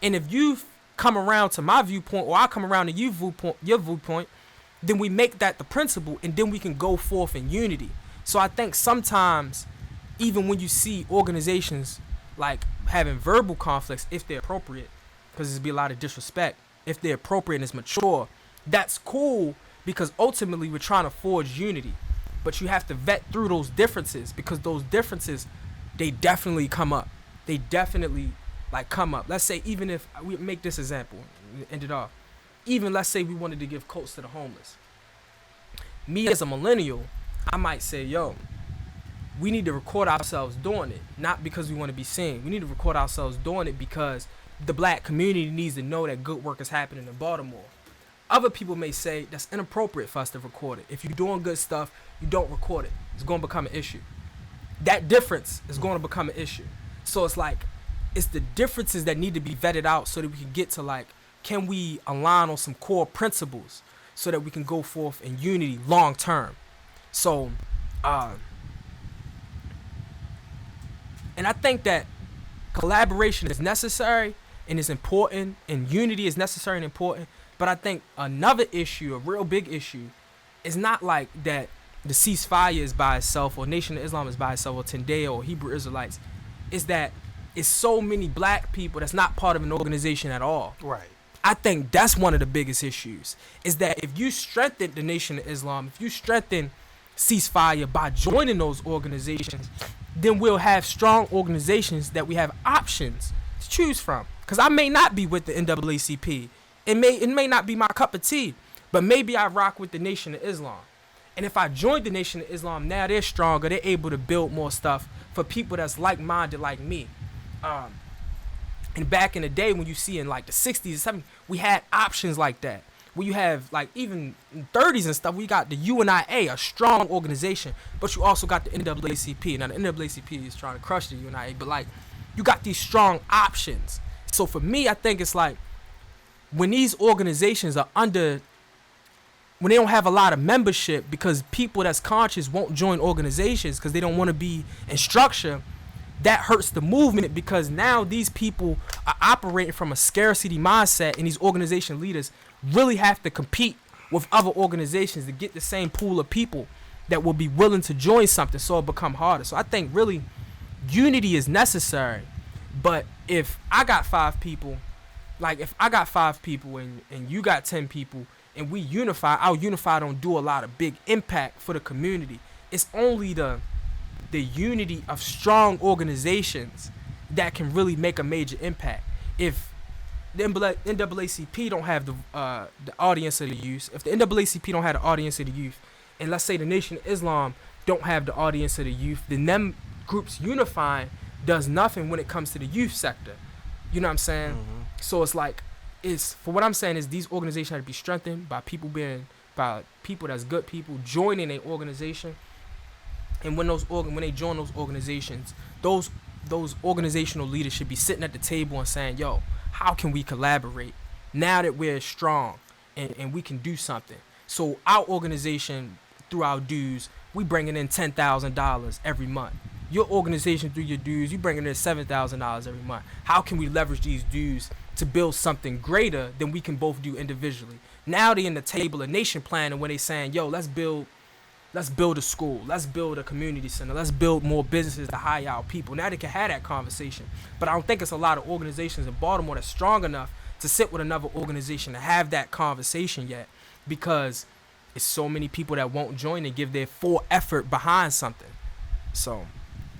And if you come around to my viewpoint, or I come around to your viewpoint, then we make that the principle, and then we can go forth in unity. So I think sometimes, even when you see organizations like having verbal conflicts, if they're appropriate, because there's be a lot of disrespect, if they're appropriate and it's mature, that's cool, because ultimately we're trying to forge unity. But you have to vet through those differences, because those differences, they definitely come up. They definitely like come up. Let's say, even if we make this example, end it off. Even let's say we wanted to give coats to the homeless. Me as a millennial, I might say, yo, we need to record ourselves doing it. Not because we want to be seen. We need to record ourselves doing it because the black community needs to know that good work is happening in Baltimore. Other people may say that's inappropriate for us to record it. If you're doing good stuff, you don't record it. It's going to become an issue. that difference is going to become an issue. So it's like, it's the differences that need to be vetted out so that we can get to like, can we align on some core principles so that we can go forth in unity long term. So, and I think that collaboration is necessary and is important, and unity is necessary and important. But I think another issue, a real big issue, is not like that the ceasefire is by itself, or Nation of Islam is by itself, or Tendaya, or Hebrew Israelites. Is that it's so many black people that's not part of an organization at all. Right. I think that's one of the biggest issues. Is that if you strengthen the Nation of Islam, if you strengthen ceasefire by joining those organizations, then we'll have strong organizations that we have options to choose from. Because I may not be with the NAACP. It may not be my cup of tea, but maybe I rock with the Nation of Islam. And if I join the Nation of Islam, now they're stronger. They're able to build more stuff for people that's like-minded like me. And back in the day when you see in like the 60s and 70s, we had options like that. Where you have like even in 30s and stuff, we got the UNIA, a strong organization, but you also got the NAACP. Now the NAACP is trying to crush the UNIA, but like you got these strong options. So for me, I think it's like when these organizations are when they don't have a lot of membership because people that's conscious won't join organizations because they don't want to be in structure, that hurts the movement because now these people are operating from a scarcity mindset, and these organization leaders really have to compete with other organizations to get the same pool of people that will be willing to join something, so it become harder. So I think really unity is necessary, but if I got 5 people, like if I got 5 people and you got 10 people and we unify, our unify don't do a lot of big impact for the community. It's only the unity of strong organizations that can really make a major impact. If the NAACP don't have the audience of the youth, if the NAACP don't have the audience of the youth, and let's say the Nation of Islam don't have the audience of the youth, then them groups unifying does nothing when it comes to the youth sector. You know what I'm saying? Mm-hmm. So it's like, for what I'm saying is these organizations have to be strengthened by people that's good people joining an organization. And when they join those organizations, those organizational leaders should be sitting at the table and saying, yo, how can we collaborate now that we're strong and we can do something? So our organization, through our dues, we bringing in $10,000 every month. Your organization, through your dues, you bringing in $7,000 every month. How can we leverage these dues to build something greater than we can both do individually? Now they're in the table of nation planning when they saying, yo, let's build a school, let's build a community center, let's build more businesses to hire out people. Now they can have that conversation. But I don't think it's a lot of organizations in Baltimore that's strong enough to sit with another organization to have that conversation yet, because it's so many people that won't join and give their full effort behind something. So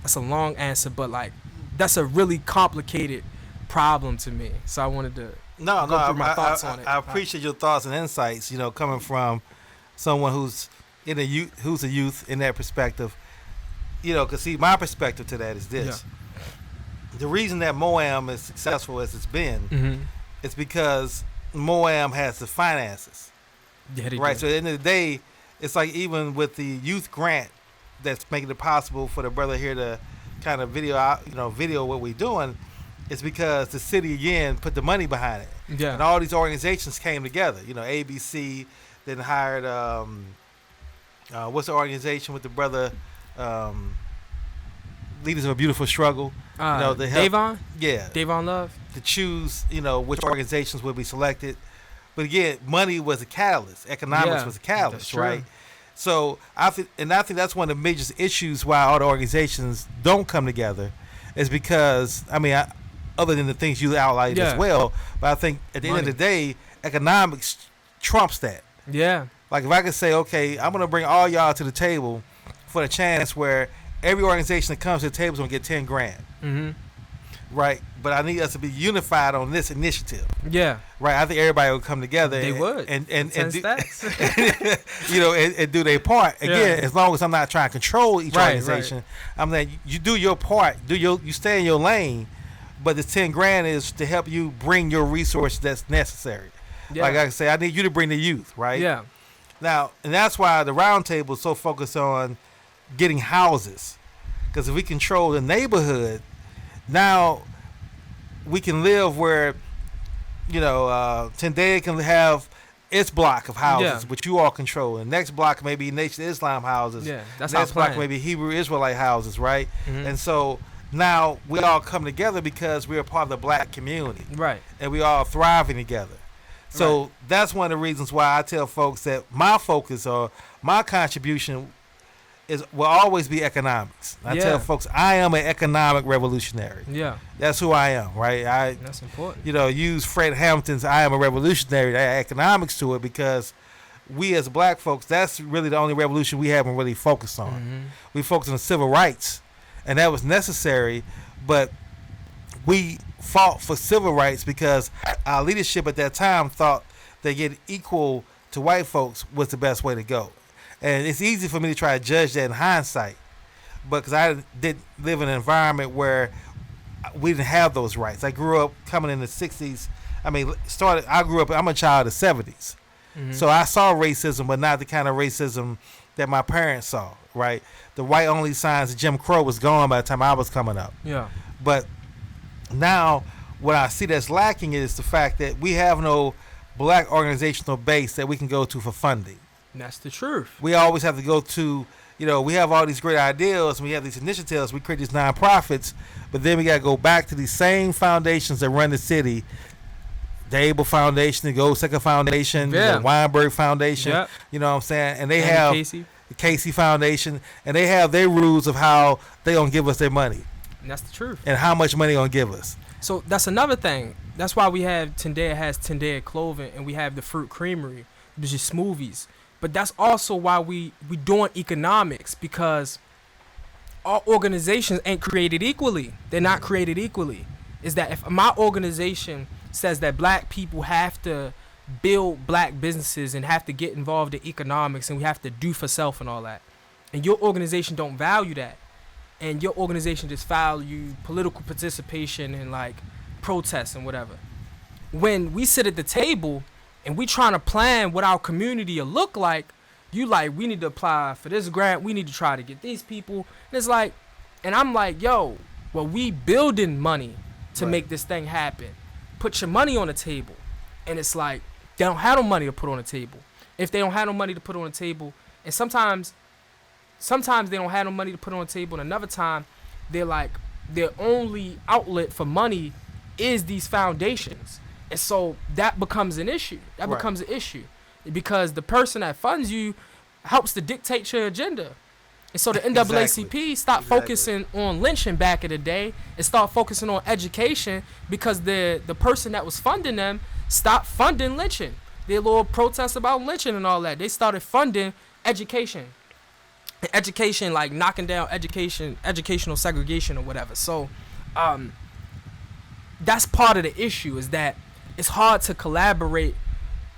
that's a long answer, but like that's a really complicated problem to me. So I wanted to go through my thoughts on it. I appreciate your thoughts and insights, coming from someone who's a youth in that perspective, because see, my perspective to that is this. Yeah. The reason that MOAM is successful as it's been is because MOAM has the finances. Yeah, right. So at the end of the day, it's like even with the youth grant that's making it possible for the brother here to kind of video what we're doing, it's because the city again put the money behind it. Yeah. And all these organizations came together. ABC then hired what's the organization with the brother Leaders of a Beautiful Struggle? The help, Davon? Yeah. Davon Love? To choose, which organizations would be selected. But again, money was a catalyst. Economics was a catalyst, right? So I think that's one of the major issues why all the organizations don't come together is because, other than the things you outlined as well, but I think at the end of the day, economics trumps that. Yeah. Like if I could say, okay, I'm going to bring all y'all to the table for the chance where every organization that comes to the table is going to get 10 grand. Mm-hmm. Right? But I need us to be unified on this initiative. Yeah. Right? I think everybody would come together. They would. And do, and do their part. Again, as long as I'm not trying to control each organization. Right. I'm like, you do your part. You stay in your lane. But the 10 grand is to help you bring your resources that's necessary. Yeah. Like I say, I need you to bring the youth, right? Yeah. Now, and that's why the roundtable is so focused on getting houses. Because if we control the neighborhood, now we can live where, Tendaya can have its block of houses, which you all control. The next block may be Nation Islam houses. Yeah, that's the next block may be Hebrew Israelite houses, right? Mm-hmm. And so now we all come together because we're a part of the black community. Right. And we all thriving together. So that's one of the reasons why I tell folks that my focus or my contribution will always be economics. I tell folks I am an economic revolutionary. Yeah. That's who I am, right? That's important. Use Fred Hampton's I am a revolutionary, to add economics to it, because we as black folks, that's really the only revolution we haven't really focused on. Mm-hmm. We focused on civil rights, and that was necessary, but we fought for civil rights because our leadership at that time thought that getting equal to white folks was the best way to go. And it's easy for me to try to judge that in hindsight, but because I didn't live in an environment where we didn't have those rights. I grew up coming in the 60s. I'm a child of the 70s. Mm-hmm. So I saw racism, but not the kind of racism that my parents saw, right? The white-only signs of Jim Crow was gone by the time I was coming up. Yeah. But now what I see that's lacking is the fact that we have no black organizational base that we can go to for funding. And that's the truth. We always have to go to, we have all these great ideas, and we have these initiatives, we create these nonprofits, but then we got to go back to these same foundations that run the city. The Able Foundation, the Gold Second Foundation, the Weinberg Foundation, you know what I'm saying? And they have the Casey Foundation, and they have their rules of how they gonna give us their money. And that's the truth. And how much money gonna give us. So that's another thing. That's why we have Tendaya has Tendaya Clothing, and we have the Fruit Creamery, which is smoothies. But that's also why we doing economics, because all organizations ain't created equally. They're not created equally. Is that if my organization says that black people have to build black businesses and have to get involved in economics and we have to do for self and all that, and your organization don't value that, and your organization just value political participation and like protests and whatever, when we sit at the table and we trying to plan what our community will look like, you like, we need to apply for this grant, we need to try to get these people, and it's like, and I'm like, yo, well, we building money to make this thing happen. Put your money on the table. And it's like, they don't have no money to put on the table. If they don't have no money to put on the table, and sometimes they don't have no money to put on the table, and another time they're like, their only outlet for money is these foundations. And so that becomes an issue. That becomes an issue. Because the person that funds you helps to dictate your agenda. And so the NAACP stopped focusing on lynching back in the day and start focusing on education, because the person that was funding them stopped funding lynching. Their little protests about lynching and all that. They started funding education. And education, like knocking down educational segregation or whatever. So that's part of the issue, is that it's hard to collaborate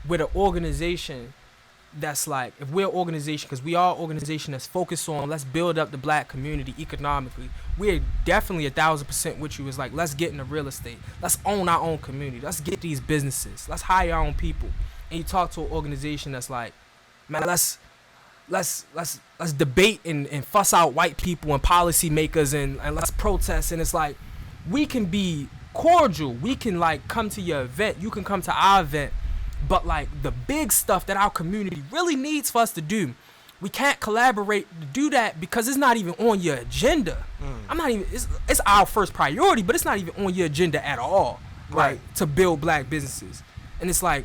with an organization that's like, if we're an organization, because we are an organization that's focused on let's build up the black community economically, we're definitely 1,000% with you. Is like, let's get into real estate, let's own our own community, let's get these businesses, let's hire our own people. And you talk to an organization that's like, man, let's debate and fuss out white people and policymakers and let's protest. And it's like, we can be cordial, we can like come to your event, you can come to our event, but like the big stuff that our community really needs for us to do, we can't collaborate to do that because it's not even on your agenda. I'm not even, it's our first priority, but it's not even on your agenda at all, right? To build black businesses. And it's like,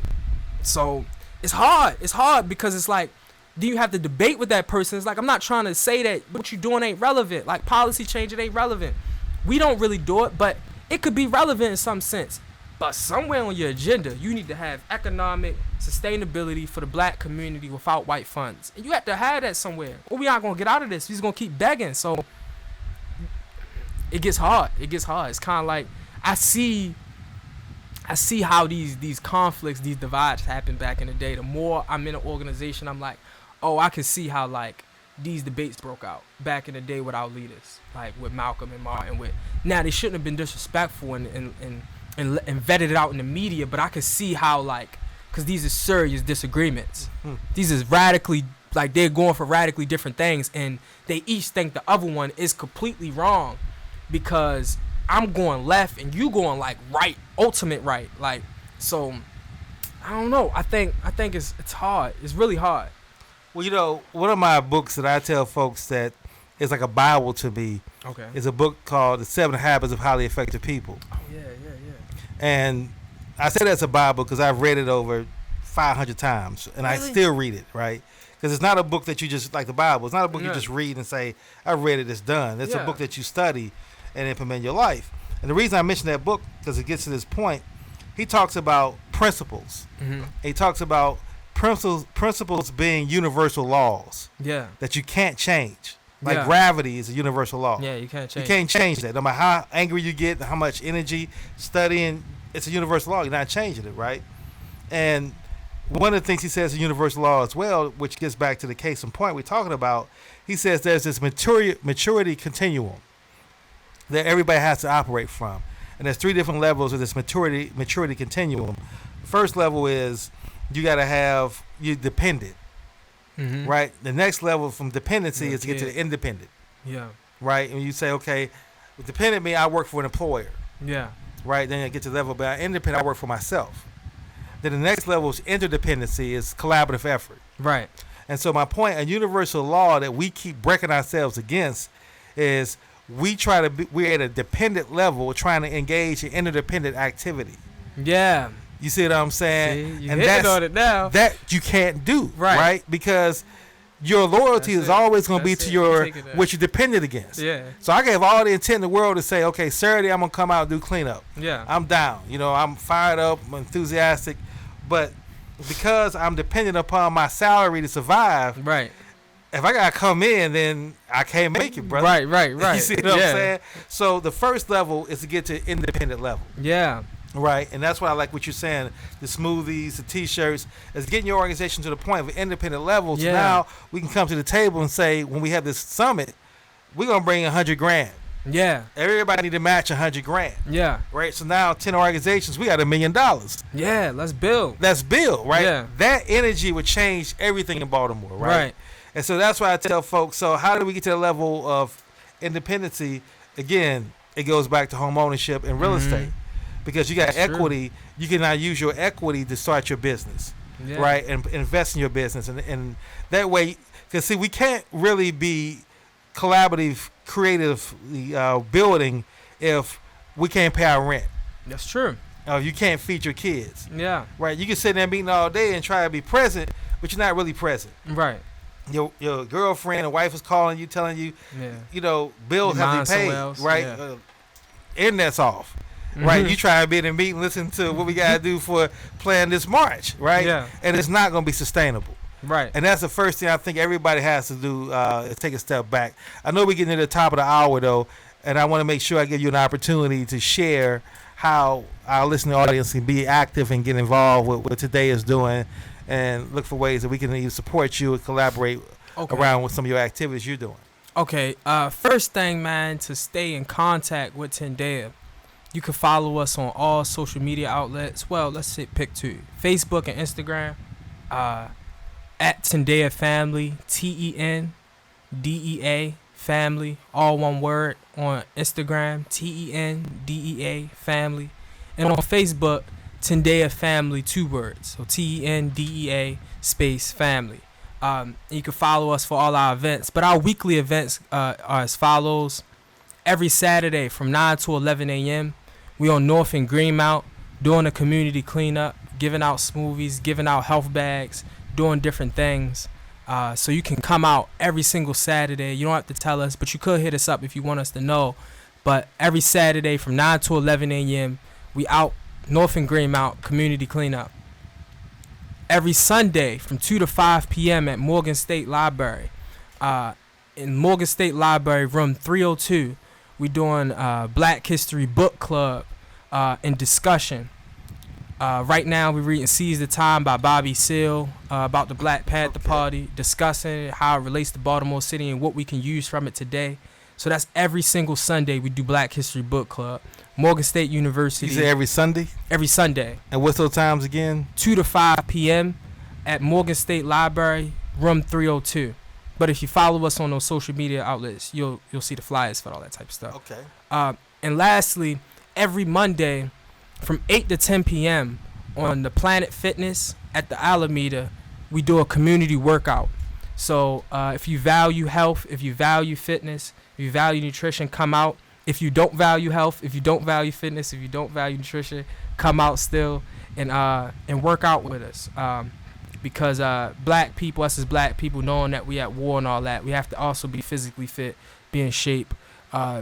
so it's hard because it's like, do you have to debate with that person? It's like, I'm not trying to say that what you're doing ain't relevant, like policy change, it ain't relevant. We don't really do it, but it could be relevant in some sense. But somewhere on your agenda, you need to have economic sustainability for the black community without white funds. And you have to have that somewhere, or we aren't going to get out of this. We're going to keep begging. So it gets hard. It's kind of like, I see how these conflicts, these divides happen back in the day. The more I'm in an organization, I'm like, oh, I can see how like these debates broke out back in the day with our leaders, like with Malcolm and Martin. Now, they shouldn't have been disrespectful and vetted it out in the media, but I could see how, like, because these are serious disagreements. These is radically like they're going for radically different things, and they each think the other one is completely wrong because I'm going left and you going like right, ultimate right. Like, so I don't know. I think it's hard. It's really hard. Well, you know, one of my books that I tell folks that is like a Bible to me Okay. is a book called The 7 Habits of Highly Effective People. Oh yeah. And I say that's a Bible because I've read it over 500 times, and I Really? still read it, right? Because it's not a book that you just, like the Bible, it's not a book you Yeah. just read and say, I read it, it's done. It's Yeah. a book that you study and implement in your life. And the reason I mention that book, because it gets to this point, he talks about principles. Mm-hmm. He talks about principles being universal laws Yeah. that you can't change. Like Yeah. gravity is a universal law. Yeah. You can't change. You can't change that. No matter how angry you get, how much energy studying, it's a universal law. You're not changing it, right? And one of the things he says is a universal law as well, which gets back to the case in point we're talking about. He says there's this maturity continuum that everybody has to operate from. And there's 3 different levels of this maturity continuum. First level is you got to have, you're dependent, Mm-hmm. right? The next level from dependency Yeah, is to get to kid. the independent, Yeah. right? And you say, okay, with dependent mean I work for an employer, Yeah. right? Then I get to the level about independent, I work for myself. Then the next level is interdependency, is collaborative effort. Right. And so my point, a universal law that we keep breaking ourselves against is we're at a dependent level trying to engage in interdependent activity. Yeah. You see what I'm saying? See, you hitting on it now. That you can't do, Right. right? Because your loyalty That's is it. always going to be That's to it. your I'm taking that. what you're dependent against. Yeah. So I have all the intent in the world to say, okay, Saturday I'm gonna come out and do cleanup. Yeah. I'm down. You know, I'm fired up, I'm enthusiastic, but because I'm dependent upon my salary to survive, Right. if I gotta come in, then I can't make it, brother. Right. You see what I'm saying? So the first level is to get to independent level. Yeah. Right, and that's why I like what you're saying. The smoothies, the T-shirts, is getting your organization to the point of an independent level. So Yeah. now we can come to the table and say, when we have this summit, we're gonna bring $100 grand. Yeah. Everybody need to match $100 grand. Yeah. Right, so now 10 organizations, we got $1 million. Yeah. Let's build. That's Bill, right? Yeah. That energy would change everything in Baltimore, right? Right. And so that's why I tell folks. So how do we get to the level of independency? Again, it goes back to home ownership and real Mhm. estate. Because you got That's true. equity, you can now use your equity to start your business, Yeah. right? And invest in your business. And that way, because see, we can't really be collaborative, creatively building if we can't pay our rent. That's true. You can't feed your kids, Yeah. right? You can sit there meeting all day and try to be present, but you're not really present. Right. Your girlfriend and wife is calling you, telling you, Yeah. you know, bills Your have mind to be paid, somewhere else, right? yeah. Internet's off. Right, Mhm. you try to be in a meeting, listen to what we gotta do for plan this March, right? Yeah. And it's not gonna be sustainable. Right. And that's the first thing I think everybody has to do is take a step back. I know we're getting to the top of the hour though, and I want to make sure I give you an opportunity to share how our listening audience can be active and get involved with what today is doing, and look for ways that we can either support you and collaborate Okay. around with some of your activities you're doing. Okay. First thing, man, to stay in contact with Tendea, you can follow us on all social media outlets. Well, let's pick 2: Facebook and Instagram. At Tendea Family, TENDEA Family, all one word. On Instagram, TENDEA Family, and on Facebook, Tendea Family, 2 words. So TENDEA space Family. You can follow us for all our events, but our weekly events are as follows. Every Saturday from 9 to 11 a.m., we on North and Greenmount doing a community cleanup, giving out smoothies, giving out health bags, doing different things. So you can come out every single Saturday. You don't have to tell us, but you could hit us up if you want us to know. But every Saturday from 9 to 11 a.m., we out North and Greenmount community cleanup. Every Sunday from 2 to 5 p.m. at Morgan State Library. In Morgan State Library, room 302, we doing Black History Book Club and discussion. Right now, we're reading Seize the Time by Bobby Seale about the Black Panther Party, discussing how it relates to Baltimore City and what we can use from it today. So that's every single Sunday we do Black History Book Club. Morgan State University. You say every Sunday? Every Sunday. And what's those times again? 2 to 5 p.m. at Morgan State Library, room 302. But if you follow us on those social media outlets, you'll see the flyers for all that type of stuff. Okay. And lastly, every Monday from 8 to 10 p.m. on the Planet Fitness at the Alameda, we do a community workout. So if you value health, if you value fitness, if you value nutrition, come out. If you don't value health, if you don't value fitness, if you don't value nutrition, come out still and work out with us. Because black people, us as black people, knowing that we at war and all that, we have to also be physically fit, be in shape,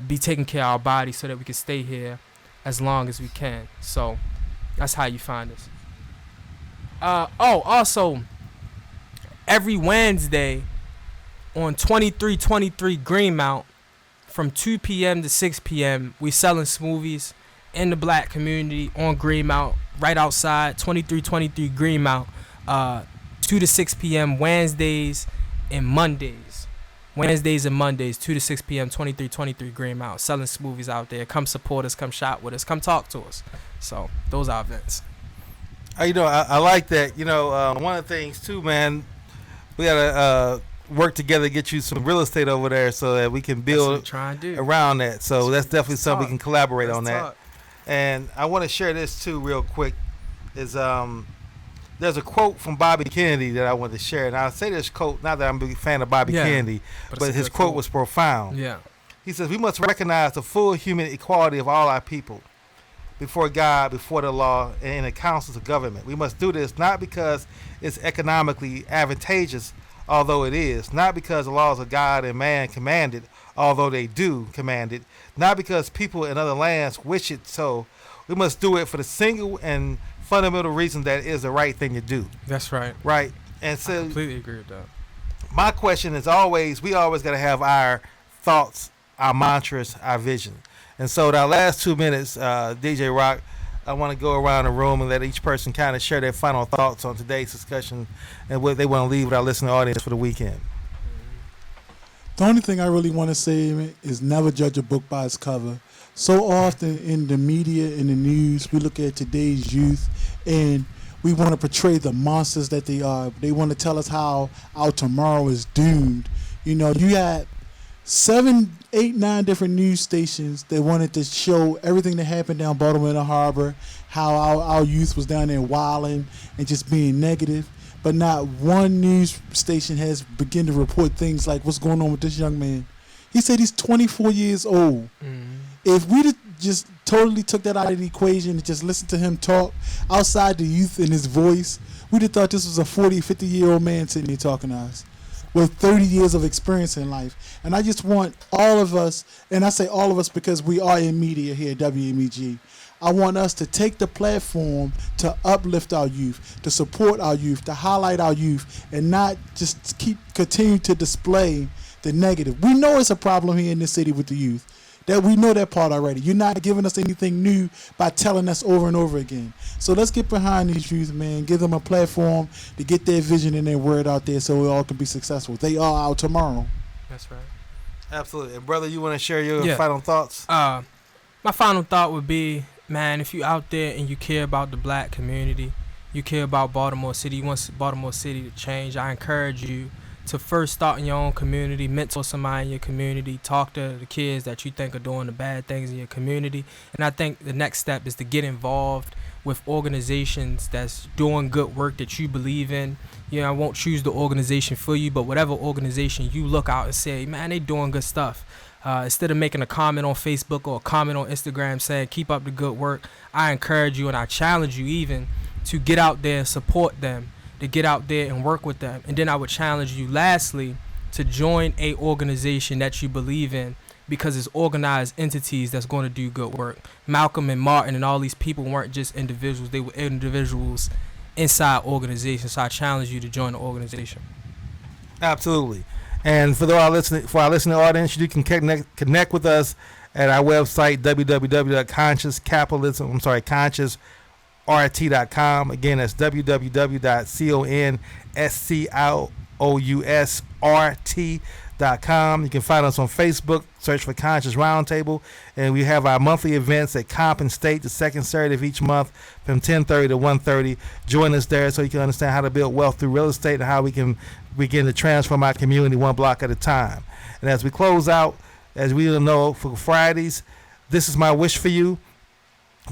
be taking care of our body so that we can stay here as long as we can. So that's how you find us. Also, every Wednesday on 2323 Greenmount from 2 p.m. to 6 p.m., we selling smoothies in the black community on Greenmount, right outside 2323 Greenmount, 2 to 6 p.m. Wednesdays and Mondays. 2 to 6 p.m., 2323 Greenmount, selling smoothies out there. Come support us, come shop with us, come talk to us. So those are events. I like that. One of the things too, man, we gotta work together to get you some real estate over there so that we can build around that. So that's definitely something we can collaborate on that. And I want to share this too real quick. Is there's a quote from Bobby Kennedy that I want to share. And I'll say this quote, not that I'm a big fan of Bobby Kennedy, but his quote was profound. Yeah. He says, "We must recognize the full human equality of all our people before God, before the law, and in the councils of government. We must do this not because it's economically advantageous, although it is, not because the laws of God and man command it, although they do command it, not because people in other lands wish it so. We must do it for the single and fundamental reason that it is the right thing to do." That's right. Right. And so I completely agree with that. My question is we always got to have our thoughts, our mantras, our vision. And so our last 2 minutes, DJ Rock, I want to go around the room and let each person kind of share their final thoughts on today's discussion and what they want to leave with our listening audience for the weekend. The only thing I really want to say is never judge a book by its cover. So often in the media, in the news, we look at today's youth and we want to portray the monsters that they are. They want to tell us how our tomorrow is doomed. You had 7, 8, 9 different news stations that wanted to show everything that happened down Baltimore Harbor, how our youth was down there wilding and just being negative. But not one news station has begun to report things like what's going on with this young man. He said he's 24 years old. Mm-hmm. If we just totally took that out of the equation and just listened to him talk outside the youth in his voice, we'd have thought this was a 40, 50-year-old man sitting here talking to us with 30 years of experience in life. And I just want all of us, and I say all of us because we are in media here at WMEG, I want us to take the platform to uplift our youth, to support our youth, to highlight our youth, and not just continue to display the negative. We know it's a problem here in this city with the youth. That we know that part already. You're not giving us anything new by telling us over and over again. So let's get behind these youth, man. Give them a platform to get their vision and their word out there so we all can be successful. They are our tomorrow. That's right. Absolutely. And brother, you want to share your final thoughts? My final thought would be, man, if you out there and you care about the black community, you care about Baltimore City, you want Baltimore City to change, I encourage you to first start in your own community, mentor somebody in your community, talk to the kids that you think are doing the bad things in your community. And I think the next step is to get involved with organizations that's doing good work that you believe in. I won't choose the organization for you, but whatever organization you look out and say, man, they doing good stuff. Instead of making a comment on Facebook or a comment on Instagram saying, keep up the good work, I encourage you and I challenge you even to get out there and support them, to get out there and work with them. And then I would challenge you lastly to join a organization that you believe in, because it's organized entities that's going to do good work. Malcolm and Martin and all these people weren't just individuals, they were individuals inside organizations. So I challenge you to join the organization. Absolutely. And for our listening audience, you can connect with us at our website, www.consciousrt.com. Again, that's www.consciousrt.com. COUSRT.com. You can find us on Facebook. Search for Conscious Roundtable. And we have our monthly events at Compton State the second Saturday of each month from 10:30 to 1:30. Join us there so you can understand how to build wealth through real estate and how we can begin to transform our community one block at a time. And as we close out, as we all know, for Fridays, this is my wish for you.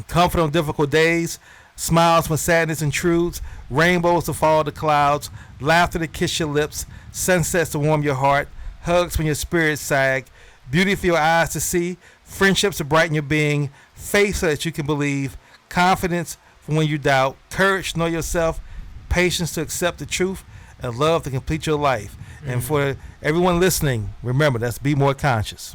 Comfort on difficult days, smiles when sadness intrudes, rainbows to fall the clouds, laughter to kiss your lips, sunsets to warm your heart, hugs when your spirits sag, beauty for your eyes to see, friendships to brighten your being, faith so that you can believe, confidence for when you doubt, courage to know yourself, patience to accept the truth, and love to complete your life. And for everyone listening, remember, that's be more conscious.